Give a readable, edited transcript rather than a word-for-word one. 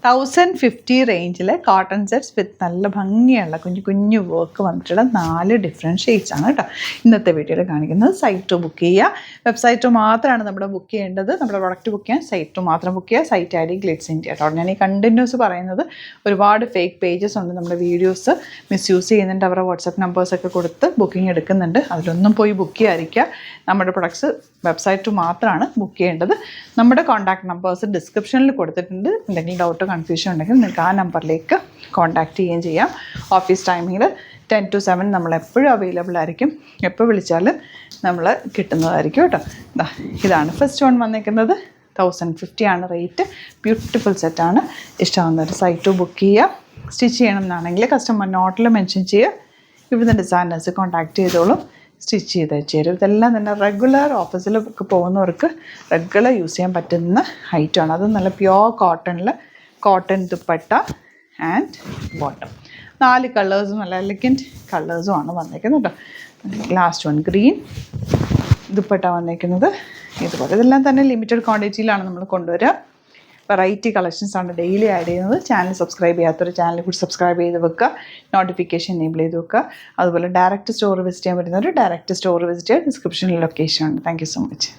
1050 റേഞ്ചിൽ cotton sets വിത്ത് നല്ല ഭംഗിയുള്ള കുഞ്ഞു കുഞ്ഞു വർക്ക് വന്നിട്ടുള്ള 4 ഡിഫറെൻറ്റ് ഷെയ്ഡ്സാണ് കേട്ടോ ഇന്നത്തെ വീഡിയോയിൽ കാണിക്കുന്നത്. സൈറ്റ് ബുക്ക് ചെയ്യുക. വെബ്സൈറ്റ് മാത്രമാണ് നമ്മുടെ ബുക്ക് ചെയ്യേണ്ടത്. നമ്മുടെ പ്രൊഡക്റ്റ് ബുക്ക് ചെയ്യാൻ സൈറ്റ് മാത്രം ബുക്ക് ചെയ്യുക. Site I D Glitz India കേട്ടോ. ഞാൻ ഈ കണ്ടിന്യൂസ് പറയുന്നത് ഒരുപാട് ഫേക്ക് പേജസ് ഉണ്ട്. നമ്മുടെ വീഡിയോസ് മിസ്യൂസ് ചെയ്യുന്നുണ്ട്. അവരുടെ വാട്സപ്പ് നമ്പേഴ്സൊക്കെ കൊടുത്ത് ബുക്കിംഗ് എടുക്കുന്നുണ്ട്. അതിലൊന്നും പോയി ബുക്ക് ചെയ്യാതിരിക്കുക. നമ്മുടെ പ്രൊഡക്ട്സ് വെബ്സൈറ്റ് മാത്രമാണ് ബുക്ക് ചെയ്യേണ്ടത്. നമ്മുടെ കോൺടാക്ട് നമ്പേഴ്സ് ഡിസ്ക്രിപ്ഷനിൽ കൊടുത്തിട്ടുണ്ട്. എന്തെങ്കിലും ഡൗട്ട് കൺഫ്യൂഷൻ ഉണ്ടെങ്കിൽ നിങ്ങൾക്ക് ആ നമ്പറിലേക്ക് കോൺടാക്റ്റ് ചെയ്യുകയും ചെയ്യാം. ഓഫീസ് ടൈമിങ്ങിൽ 10 to 7 നമ്മളെപ്പോഴും അവൈലബിൾ ആയിരിക്കും. എപ്പോൾ വിളിച്ചാലും നമ്മൾ കിട്ടുന്നതായിരിക്കും കേട്ടോ. ഇതാണ് ഫസ്റ്റ് വൺ വന്നിരിക്കുന്നത്. 1050 ആണ് റേറ്റ്. ബ്യൂട്ടിഫുൾ സെറ്റാണ്. ഇഷ്ടമാകുന്നൊരു സൈറ്റ് ബുക്ക് ചെയ്യുക. സ്റ്റിച്ച് ചെയ്യണം എന്നാണെങ്കിൽ കസ്റ്റമർ നോട്ടിൽ മെൻഷൻ ചെയ്യുക. ഇവിടുന്ന് ഡിസൈനേഴ്സ് കോൺടാക്റ്റ് ചെയ്തോളും. സ്റ്റിച്ച് ചെയ്ത് വെച്ചുതരും. ഇതെല്ലാം തന്നെ റെഗുലർ ഓഫീസിലൊക്കെ പോകുന്നവർക്ക് റെഗുലർ യൂസ് ചെയ്യാൻ പറ്റുന്ന ഐറ്റമാണ്. അത് നല്ല പ്യുവർ കോട്ടണിൽ കോട്ടൺ ദുപ്പട്ട ആൻഡ് ബോട്ടം. 4 കളേഴ്സും നല്ല എലഗൻറ്റ് കളേഴ്സുമാണ് വന്നിരിക്കുന്നത് കേട്ടോ. ലാസ്റ്റ് വൺ ഗ്രീൻ ദുപ്പട്ട വന്നിരിക്കുന്നത് ഇതുപോലെ. ഇതെല്ലാം തന്നെ ലിമിറ്റഡ് ക്വാണ്ടിറ്റിയിലാണ് നമ്മൾ കൊണ്ടുവരിക. വെറൈറ്റി കളക്ഷൻസാണ് ഡെയിലി ആഡ് ചെയ്യുന്നത്. ചാനൽ സബ്സ്ക്രൈബ് ചെയ്യാത്തൊരു ചാനൽ കൂടി സബ്സ്ക്രൈബ് ചെയ്ത് വെക്കുക. നോട്ടിഫിക്കേഷൻ എനേബിൾ ചെയ്ത് വെക്കുക. അതുപോലെ ഡയറക്റ്റ് സ്റ്റോർ വിസിറ്റ് ചെയ്യാൻ പറ്റുന്നവർ ഡയറക്റ്റ് സ്റ്റോർ വിസിറ്റ് ചെയ്യുക. ഡിസ്ക്രിപ്ഷനിൽ ലൊക്കേഷൻ ഉണ്ട്. Thank you so much.